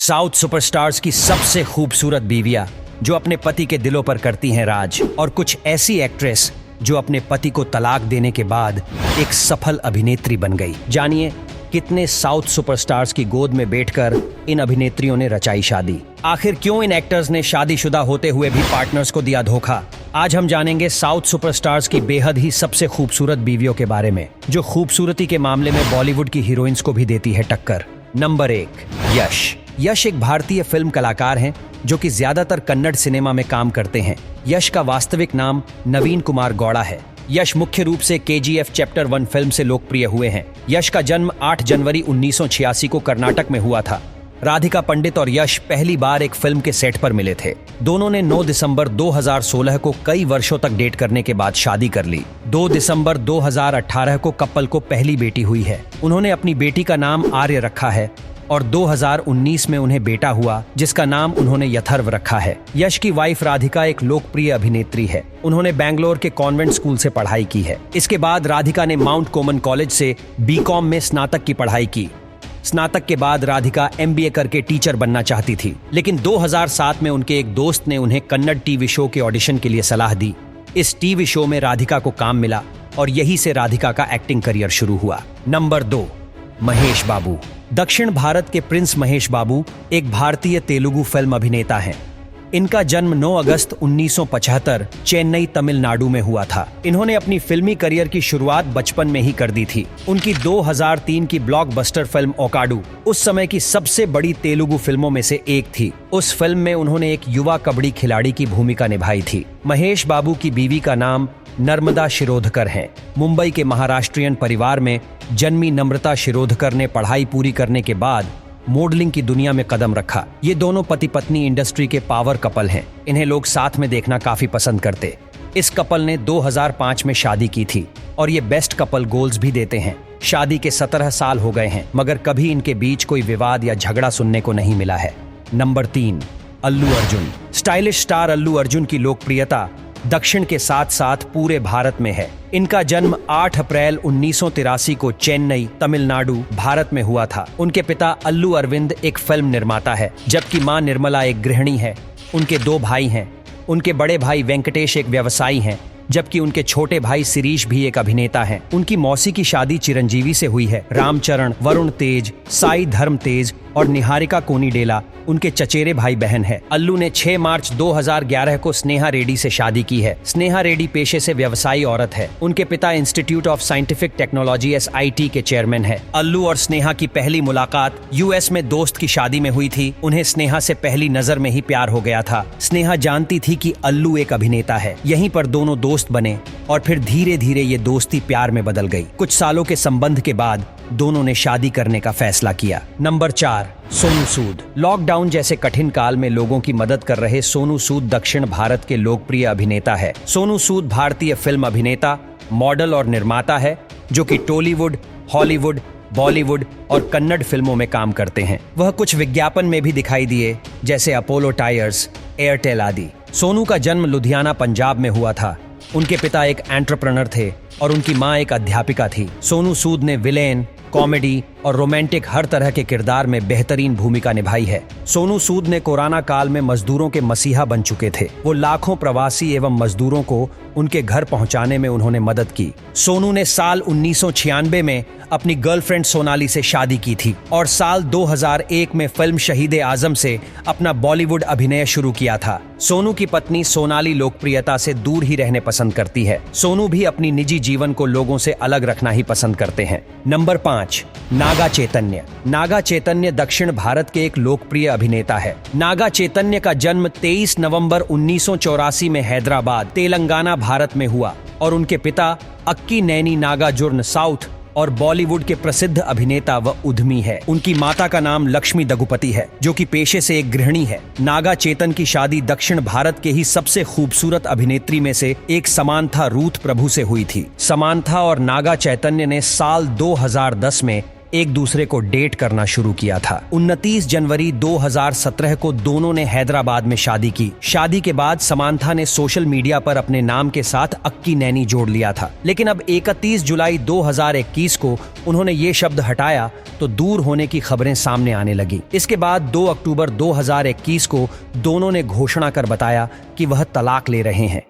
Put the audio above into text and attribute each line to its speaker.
Speaker 1: South superstars की सबसे खूबसूरत बीवियां जो अपने पति के दिलों पर करती हैं राज, और कुछ ऐसी एक्ट्रेस जो अपने पति को तलाक देने के बाद एक सफल अभिनेत्री बन गई। जानिए कितने साउथ सुपरस्टार्स की गोद में बैठकर इन अभिनेत्रियों ने रचाई शादी। आखिर क्यों इन एक्टर्स ने शादीशुदा होते हुए भी पार्टनर्स को दिया धोखा। आज हम जानेंगे साउथ सुपरस्टार्स की बेहद ही सबसे खूबसूरत बीवियों के बारे में, जो खूबसूरती के मामले में बॉलीवुड की हीरोइंस को भी देती है टक्कर। नंबर 1, यश। यश एक भारतीय फिल्म कलाकार हैं जो कि ज्यादातर कन्नड़ सिनेमा में काम करते हैं। यश का वास्तविक नाम नवीन कुमार गौड़ा है। यश मुख्य रूप से KGF चैप्टर 1 फिल्म से लोकप्रिय हुए हैं। यश का जन्म 8 जनवरी 1986 को कर्नाटक में हुआ था। राधिका पंडित और यश पहली बार एक फिल्म के सेट पर मिले थे। दोनों ने 9 दिसंबर 2016 को कई वर्षों तक डेट करने के बाद शादी कर ली। 2 दिसंबर 2018 को कपल को पहली बेटी हुई है। उन्होंने अपनी बेटी का नाम आर्य रखा है और 2019 में उन्हें बेटा हुआ जिसका नाम उन्होंने यथर्व रखा है। यश की वाइफ राधिका एक लोकप्रिय अभिनेत्री है। उन्होंने बैंगलोर के कॉन्वेंट स्कूल से पढ़ाई की है। इसके बाद राधिका ने माउंट कॉमन कॉलेज से BCom में स्नातक की पढ़ाई की। स्नातक के बाद राधिका MBA करके टीचर बनना चाहती थी, लेकिन 2007 में उनके एक दोस्त ने उन्हें कन्नड़ टीवी शो के ऑडिशन के लिए सलाह दी। इस टीवी शो में राधिका को काम मिला और यही से राधिका का एक्टिंग करियर शुरू हुआ। नंबर 2, महेश बाबू। दक्षिण भारत के प्रिंस महेश बाबू एक भारतीय तेलुगु फिल्म अभिनेता हैं। इनका जन्म 9 अगस्त 1975 चेन्नई तमिलनाडु में हुआ था। इन्होंने अपनी फिल्मी करियर की शुरुआत बचपन में ही कर दी थी। उनकी 2003 की ब्लॉकबस्टर फिल्म ओकाडू उस समय की सबसे बड़ी तेलुगु फिल्मों में से एक थी। उस फिल्म में उन्होंने एक युवा कबड्डी खिलाड़ी की भूमिका निभाई थी। महेश बाबू की बीवी का नाम नर्मदा शिरोधकर है। मुंबई के महाराष्ट्रियन परिवार में जन्मी नम्रता शिरोधकर ने पढ़ाई पूरी करने के बाद मॉडलिंग की दुनिया में कदम रखा। ये दोनों पति पत्नी इंडस्ट्री के पावर कपल हैं। इन्हें लोग साथ में देखना काफी पसंद करते। इस कपल ने 2005 में शादी की थी और ये बेस्ट कपल गोल्स भी देते हैं। शादी के 17 साल हो गए हैं, मगर कभी इनके बीच कोई विवाद या झगड़ा सुनने को नहीं मिला है। Number 3, Allu Arjun. Stylish star Allu Arjun की लोकप्रियता दक्षिण के साथ साथ पूरे भारत में है। इनका जन्म 8 अप्रैल 1983 को चेन्नई तमिलनाडु भारत में हुआ था। उनके पिता अल्लू अरविंद एक फिल्म निर्माता है, जबकि मां निर्मला एक गृहिणी है। उनके 2 भाई हैं। उनके बड़े भाई वेंकटेश एक व्यवसायी हैं, जबकि उनके छोटे भाई शिरीष भी एक अभिनेता हैं। उनकी मौसी की शादी चिरंजीवी से हुई है। रामचरण, वरुण तेज, साई धर्म तेज और निहारिका कोनीडेला उनके चचेरे भाई बहन है। अल्लू ने 6 मार्च 2011 को स्नेहा रेड्डी से शादी की है। स्नेहा रेड्डी पेशे से व्यवसायी औरत है। उनके पिता institute of scientific technology SIT के चेयरमैन है। अल्लू और स्नेहा की पहली मुलाकात US में दोस्त की शादी में हुई थी। उन्हें स्नेहा से पहली नजर में ही प्यार हो गया था। स्नेहा जानती थी कि अल्लू एक अभिनेता है। यहीं पर दोनों दोस्त बने और फिर धीरे धीरे ये दोस्ती प्यार में बदल गई। कुछ सालों के संबंध के बाद दोनों ने शादी करने का फैसला किया। नंबर 4, सोनू सूद। लॉकडाउन जैसे कठिन काल में लोगों की मदद कर रहे सोनू सूद दक्षिण भारत के लोकप्रिय अभिनेता है। सोनू सूद भारतीय फिल्म अभिनेता, मॉडल और निर्माता है जो कि टॉलीवुड, हॉलीवुड, बॉलीवुड और कन्नड़ फिल्मों में काम करते हैं। वह कुछ विज्ञापन में भी दिखाई दिए, जैसे अपोलो टायर्स, एयरटेल आदि। सोनू का जन्म लुधियाना पंजाब में हुआ था। उनके पिता एक एंटरप्रेन्योर थे और उनकी मां एक अध्यापिका थी। सोनू सूद ने विलेन, कॉमेडी और रोमांटिक हर तरह के किरदार में बेहतरीन भूमिका निभाई है। सोनू सूद ने कोरोना काल में मजदूरों के मसीहा बन चुके थे। वो लाखों प्रवासी एवं मजदूरों को उनके घर पहुंचाने में उन्होंने मदद की। सोनू ने साल 1996 में अपनी गर्लफ्रेंड सोनाली से शादी की थी और साल 2001 में फिल्म शहीद आजम से अपना बॉलीवुड अभिनय शुरू किया था। सोनू की पत्नी सोनाली लोकप्रियता से दूर ही रहने पसंद करती है। सोनू भी अपनी निजी जीवन को लोगों से अलग रखना ही पसंद करते हैं। नंबर 5, नागा चैतन्य। नागा चैतन्य दक्षिण भारत के एक लोकप्रिय अभिनेता है। नागा चैतन्य का जन्म 23 नवंबर 1984 में हैदराबाद, तेलंगाना भारत में हुआ और उनके पिता अक्की नैनी नागार्जुन साउथ और बॉलीवुड के प्रसिद्ध अभिनेता व उद्यमी है। उनकी माता का नाम लक्ष्मी दगुपति है, जो कि पेशे से एक गृहिणी है। नागा चेतन की शादी दक्षिण भारत के ही सबसे खूबसूरत अभिनेत्री में से एक समांथा रूथ प्रभु से हुई थी। समांथा और नागा चैतन्य ने साल 2010 में एक दूसरे को डेट करना शुरू किया था। 29 जनवरी 2017 को दोनों ने हैदराबाद में शादी की। शादी के बाद समांथा ने सोशल मीडिया पर अपने नाम के साथ अक्की नैनी जोड़ लिया था, लेकिन अब 31 जुलाई 2021 को उन्होंने ये शब्द हटाया तो दूर होने की खबरें सामने आने लगी। इसके बाद 2 अक्टूबर 2021 को दोनों ने घोषणा कर बताया कि वह तलाक ले रहे हैं।